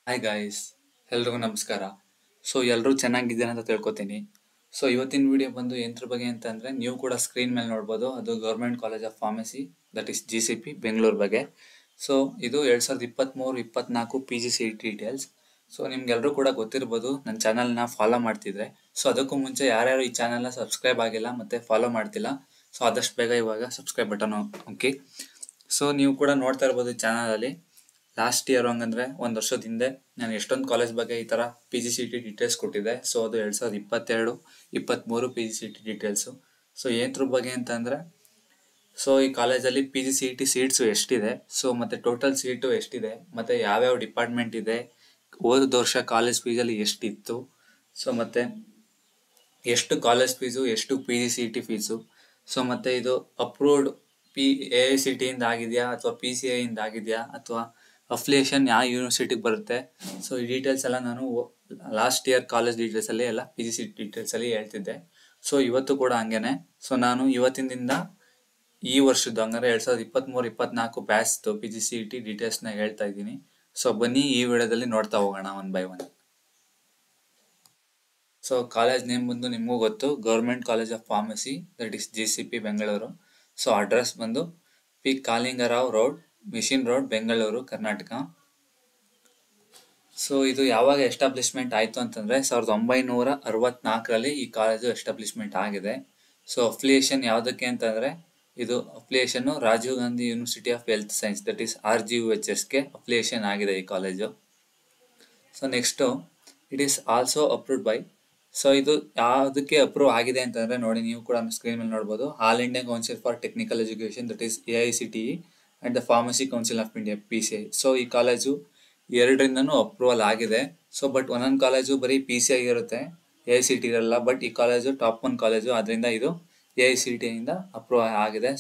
Hi guys, ಎಲ್ರಿಗೂ ನಮಸ್ಕಾರ. ಎಲ್ಲರೂ ಚೆನ್ನಾಗಿದ್ದೀರಾ ಅಂತ ತಿಳ್ಕೊತೀನಿ. ಇವತ್ತಿನ ವಿಡಿಯೋ ಬಂದು ಎಂದ್ರ ಬಗ್ಗೆ ಅಂತಂದರೆ ನೀವು ಕೂಡ ಸ್ಕ್ರೀನ್ ಮೇಲೆ ನೋಡ್ಬೋದು. ಅದು government college of pharmacy, that is GCP Bengaluru ಬಗ್ಗೆ. ಇದು 2023-24 PGC ಡೀಟೇಲ್ಸ್. ನಿಮ್ಗೆಲ್ಲರೂ ಕೂಡ ಗೊತ್ತಿರ್ಬೋದು, ನನ್ನ ಚಾನಲ್ನ ಫಾಲೋ ಮಾಡ್ತಿದ್ರೆ. ಅದಕ್ಕೂ ಮುಂಚೆ ಯಾರ್ಯಾರು ಈ ಚಾನಲ್ನ ಸಬ್ಸ್ಕ್ರೈಬ್ ಆಗಿಲ್ಲ ಮತ್ತು ಫಾಲೋ ಮಾಡ್ತಿಲ್ಲ, ಆದಷ್ಟು ಬೇಗ ಇವಾಗ ಸಬ್ಸ್ಕ್ರೈಬ್ ಬಟನ್ ಓಕೆ. ನೀವು ಕೂಡ ನೋಡ್ತಾ ಇರ್ಬೋದು ಚಾನಲಲ್ಲಿ ಲಾಸ್ಟ್ ಇಯರ್ ಹಂಗಂದ್ರೆ ಒಂದು ವರ್ಷದ ಹಿಂದೆ ನಾನು ಎಷ್ಟೊಂದು ಕಾಲೇಜ್ ಬಗ್ಗೆ ಈ ಥರ PGCET ಡೀಟೇಲ್ಸ್ ಕೊಟ್ಟಿದ್ದೆ. ಅದು 2022-23 PGCET ಡೀಟೇಲ್ಸು. ಏನ್ರ ಬಗ್ಗೆ ಅಂತಂದರೆ ಈ ಕಾಲೇಜಲ್ಲಿ PGCET ಸೀಟ್ಸು ಎಷ್ಟಿದೆ, ಮತ್ತು ಟೋಟಲ್ ಸೀಟು ಎಷ್ಟಿದೆ, ಮತ್ತು ಯಾವ್ಯಾವ ಡಿಪಾರ್ಟ್ಮೆಂಟ್ ಇದೆ, ಹೋದ ವರ್ಷ ಕಾಲೇಜ್ ಫೀಸಲ್ಲಿ ಎಷ್ಟಿತ್ತು, ಮತ್ತು ಎಷ್ಟು ಕಾಲೇಜ್ ಫೀಸು, ಎಷ್ಟು PGCET ಫೀಸು, ಮತ್ತು ಇದು ಅಪ್ರೂವ್ಡ್ AICTE ಇಂದ ಆಗಿದೆಯಾ ಅಥವಾ PCI ಇಂದ ಆಗಿದೆಯಾ ಅಥವಾ ಅಫಿಲಿಯೇಷನ್ ಯಾವ ಯೂನಿವರ್ಸಿಟಿಗೆ ಬರುತ್ತೆ. ಈ ಡೀಟೇಲ್ಸ್ ಎಲ್ಲ ನಾನು ಲಾಸ್ಟ್ ಇಯರ್ ಕಾಲೇಜ್ ಡೀಟೇಲ್ಸಲ್ಲಿ ಎಲ್ಲ PGCET ಡೀಟೇಲ್ಸಲ್ಲಿ ಹೇಳ್ತಿದ್ದೆ. ಇವತ್ತು ಕೂಡ ಹಂಗೇನೆ. ನಾನು ಇವತ್ತಿನಿಂದ ಈ ವರ್ಷದ್ದು ಹಂಗಾರೆ 2023-24 ಬ್ಯಾಚ್ದು PGCET ಡೀಟೇಲ್ಸ್ನ ಹೇಳ್ತಾ ಇದ್ದೀನಿ. ಬನ್ನಿ ಈ ವಿಡಿಯೋದಲ್ಲಿ ನೋಡ್ತಾ ಹೋಗೋಣ one by one. College name ಬಂದು ನಿಮಗೂ ಗೊತ್ತು, government college of pharmacy, that is GCP Bengaluru. Address ಬಂದು P Kalingarao road, mission road, Bengaluru, Karnataka. ಇದು ಯಾವಾಗ ಎಸ್ಟಾಬ್ಲಿಷ್ಮೆಂಟ್ ಆಯಿತು ಅಂತಂದರೆ 1964ರಲ್ಲಿ ಈ ಕಾಲೇಜು ಎಸ್ಟಾಬ್ಲಿಷ್ಮೆಂಟ್ ಆಗಿದೆ. ಅಫಿಲಿಯೇಷನ್ ಯಾವುದಕ್ಕೆ ಅಂತಂದರೆ ಇದು ಅಫಿಲಿಯೇಷನ್ನು Rajiv Gandhi university of health science, that is RGUHSಗೆ ಅಫಿಲಿಯೇಷನ್ ಆಗಿದೆ ಈ college. Next it is also approved by. ಇದು ಯಾವುದಕ್ಕೆ ಅಪ್ರೂವ್ ಆಗಿದೆ ಅಂತಂದರೆ ನೋಡಿ, ನೀವು ಕೂಡ ಸ್ಕ್ರೀನ್ ಮೇಲೆ ನೋಡ್ಬೋದು. All India Council for Technical Education, that is AICTE and the Pharmacy Council of India PCI. ಈ ಕಾಲೇಜು ಎರಡರಿಂದನೂ ಅಪ್ರೂವಲ್ ಆಗಿದೆ. ಬಟ್ ಒಂದೊಂದು ಕಾಲೇಜು ಬರೀ PCI ಇರುತ್ತೆ, AICTE ಇರಲ್ಲ. ಬಟ್ ಈ ಕಾಲೇಜು ಟಾಪ್ 1 ಕಾಲೇಜು, ಅದರಿಂದ ಇದು AICTE ಇಂದ ಅಪ್ರೂವ್ ಆಗಿದೆ.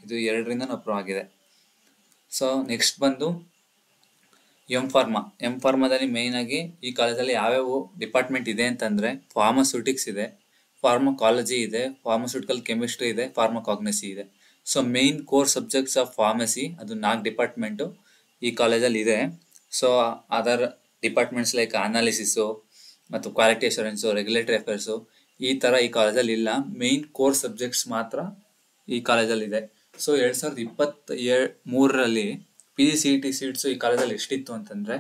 ಇದು ಎರಡರಿಂದನೂ ಅಪ್ರೂವ್ ಆಗಿದೆ. ನೆಕ್ಸ್ಟ್ ಬಂದು ಎಂ ಫಾರ್ಮಾದಲ್ಲಿ ಮೇಯ್ನ್ ಆಗಿ ಈ ಕಾಲೇಜಲ್ಲಿ ಯಾವ್ಯಾವ ಡಿಪಾರ್ಟ್ಮೆಂಟ್ ಇದೆ ಅಂತಂದರೆ ಫಾರ್ಮಾಸ್ಯೂಟಿಕ್ಸ್ ಇದೆ, ಫಾರ್ಮಕಾಲಜಿ ಇದೆ, ಫಾರ್ಮಾಸ್ಯೂಟಿಕಲ್ ಕೆಮಿಸ್ಟ್ರಿ ಇದೆ, ಫಾರ್ಮಕಾಗ್ನಸಿ ಇದೆ. Main core subjects of pharmacy ಅದು 4 ಡಿಪಾರ್ಟ್ಮೆಂಟು ಈ ಕಾಲೇಜಲ್ಲಿ ಇದೆ. ಅದರ್ ಡಿಪಾರ್ಟ್ಮೆಂಟ್ಸ್ ಲೈಕ್ ಅನಾಲಿಸಿಸು ಮತ್ತು ಕ್ವಾಲಿಟಿ ಅಶ್ಯೂರೆನ್ಸು, ರೆಗ್ಯುಲೇಟರಿ ಅಫೇರ್ಸು ಈ ಥರ ಈ ಕಾಲೇಜಲ್ಲಿ ಇಲ್ಲ. ಮೇಯ್ನ್ ಕೋರ್ ಸಬ್ಜೆಕ್ಟ್ಸ್ ಮಾತ್ರ ಈ ಕಾಲೇಜಲ್ಲಿ ಇದೆ. 2023ರಲ್ಲಿ PGCET ಸೀಟ್ಸು ಈ ಕಾಲೇಜಲ್ಲಿ ಎಷ್ಟಿತ್ತು ಅಂತಂದರೆ,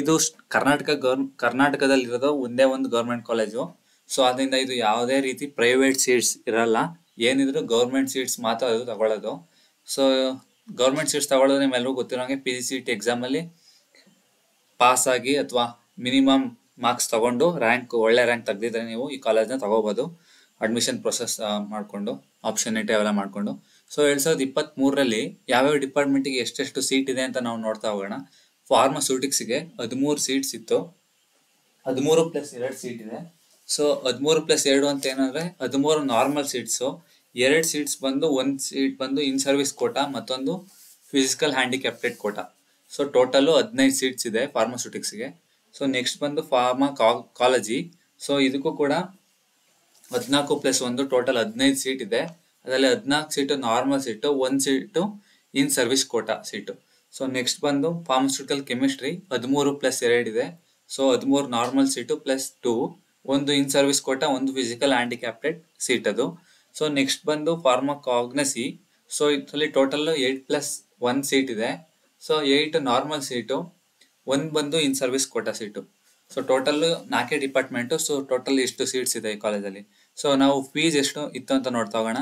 ಇದು ಕರ್ನಾಟಕದಲ್ಲಿರೋದು ಒಂದೇ ಒಂದು ಗೌರ್ಮೆಂಟ್ ಕಾಲೇಜು. ಅದರಿಂದ ಇದು ಯಾವುದೇ ರೀತಿ ಪ್ರೈವೇಟ್ ಸೀಟ್ಸ್ ಇರಲ್ಲ. ಏನಿದ್ರು ಗೌರ್ಮೆಂಟ್ ಸೀಟ್ಸ್ ಮಾತ್ರ ಅದು ತಗೊಳ್ಳೋದು. ಗೌರ್ಮೆಂಟ್ ಸೀಟ್ಸ್ ತಗೊಳ್ಳೋದು ನಿಮ್ಮೆಲ್ಲರಿಗೂ ಗೊತ್ತಿರೋಂಗೆ PGCET ಎಕ್ಸಾಮಲ್ಲಿ ಪಾಸ್ ಆಗಿ ಅಥವಾ ಮಿನಿಮಮ್ ಮಾರ್ಕ್ಸ್ ತಗೊಂಡು ಒಳ್ಳೆ ರ್ಯಾಂಕ್ ತೆಗೆದಿದ್ರೆ ನೀವು ಈ ಕಾಲೇಜ್ನ ತಗೋಬೋದು, ಅಡ್ಮಿಷನ್ ಪ್ರೊಸೆಸ್ ಮಾಡಿಕೊಂಡು, ಆಪ್ಷನ್ ಇಟ್ಟು ಅವೆಲ್ಲ ಮಾಡಿಕೊಂಡು. 2023ರಲ್ಲಿ ಯಾವ್ಯಾವ ಡಿಪಾರ್ಟ್ಮೆಂಟಿಗೆ ಎಷ್ಟೆಷ್ಟು ಸೀಟ್ ಇದೆ ಅಂತ ನಾವು ನೋಡ್ತಾ ಹೋಗೋಣ. ಫಾರ್ಮಾಸ್ಯೂಟಿಕ್ಸ್ಗೆ 13 ಸೀಟ್ಸ್ ಇತ್ತು, 13+2 ಸೀಟ್ ಇದೆ. 13+2 ಅಂತ ಏನಂದರೆ 13 ನಾರ್ಮಲ್ ಸೀಟ್ಸು, 2 ಸೀಟ್ಸ್ ಬಂದು, 1 ಸೀಟ್ ಬಂದು ಇನ್ ಸರ್ವಿಸ್ ಕೋಟಾ, ಮತ್ತೊಂದು physical handicapped Kota. Total 15 seats ಇದೆ ಫಾರ್ಮಾಸ್ಯೂಟಿಕ್ಸ್ಗೆ. ನೆಕ್ಸ್ಟ್ ಬಂದು ಫಾರ್ಮಕಾಲಜಿ. ಇದಕ್ಕೂ ಕೂಡ 14+1 ಟೋಟಲ್ 15 ಸೀಟ್ ಇದೆ. ಅದರಲ್ಲಿ 14 seat normal seat, 1 seat in service quota seat. Next ಬಂದು ಫಾರ್ಮಾಸ್ಯೂಟಿಕಲ್ ಕೆಮಿಸ್ಟ್ರಿ 13+2 ಇದೆ. 13 normal seat +2, 1 in service quota, 1 physical handicapped seat ಅದು. ನೆಕ್ಸ್ಟ್ ಬಂದು ಫಾರ್ಮಕಾಗ್ನಸಿ. ಇದರಲ್ಲಿ ಟೋಟಲ್ 8+1 ಸೀಟ್ ಇದೆ. 8 ನಾರ್ಮಲ್ ಸೀಟು, 1 ಬಂದು in service quota seat. Total 4 department. Total ಇಷ್ಟು seats ಇದೆ ಈ ಕಾಲೇಜಲ್ಲಿ. ನಾವು ಫೀಸ್ ಎಷ್ಟು ಇತ್ತು ಅಂತ ನೋಡ್ತಾ ಹೋಗೋಣ.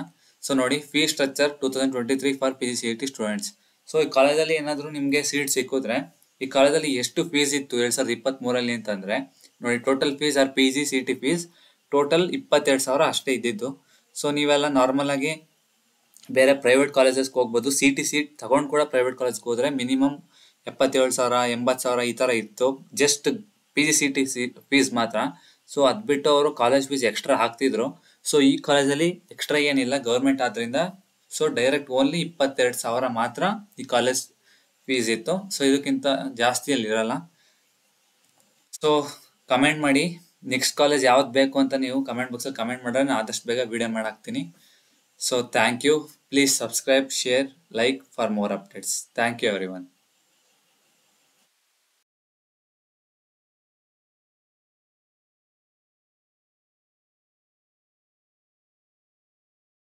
ನೋಡಿ, fee structure 2023 for PGCET students. ಈ ಕಾಲೇಜಲ್ಲಿ ಏನಾದರೂ ನಿಮಗೆ ಸೀಟ್ ಸಿಕ್ಕಿದ್ರೆ ಈ ಕಾಲೇಜಲ್ಲಿ ಎಷ್ಟು ಫೀಸ್ ಇತ್ತು 2023ರಲ್ಲಿ ಅಂತಂದರೆ ನೋಡಿ, total fees or PGCET fees total 22,000 ಅಷ್ಟೇ ಇದ್ದಿದ್ದು. ನೀವೆಲ್ಲ ನಾರ್ಮಲ್ ಆಗಿ ಬೇರೆ ಪ್ರೈವೇಟ್ ಕಾಲೇಜಸ್ಗೆ ಹೋಗ್ಬೋದು. CT ಸೀಟ್ ತಗೊಂಡು ಕೂಡ ಪ್ರೈವೇಟ್ ಕಾಲೇಜ್ಗೆ ಹೋದರೆ ಮಿನಿಮಮ್ 77,000, 80,000 ಈ ಥರ ಇತ್ತು, ಜಸ್ಟ್ PGCET ಫೀಸ್ ಮಾತ್ರ. ಅದು ಬಿಟ್ಟು ಅವರು ಕಾಲೇಜ್ ಫೀಸ್ ಎಕ್ಸ್ಟ್ರಾ ಹಾಕ್ತಿದ್ರು. ಈ ಕಾಲೇಜಲ್ಲಿ ಎಕ್ಸ್ಟ್ರಾ ಏನಿಲ್ಲ, ಗೌರ್ಮೆಂಟ್ ಆದ್ದರಿಂದ. ಡೈರೆಕ್ಟ್ ಓನ್ಲಿ 22,000 ಮಾತ್ರ ಈ ಕಾಲೇಜ್ ಫೀಸ್ ಇತ್ತು. ಇದಕ್ಕಿಂತ ಜಾಸ್ತಿಯಲ್ಲಿ ಇರಲ್ಲ. ಕಮೆಂಟ್ ಮಾಡಿ ನೆಕ್ಸ್ಟ್ ಕಾಲೇಜ್ ಯಾವ್ದು ಬೇಕು ಅಂತ ನೀವು ಕಮೆಂಟ್ ಬಾಕ್ಸಲ್ಲಿ ಕಮೆಂಟ್ ಮಾಡಿದ್ರೆ ನಾನು ಆದಷ್ಟು ಬೇಗ video ಮಾಡಾಕ್ತೀನಿ. Thank you. Please subscribe, share, like for more updates. Thank you everyone.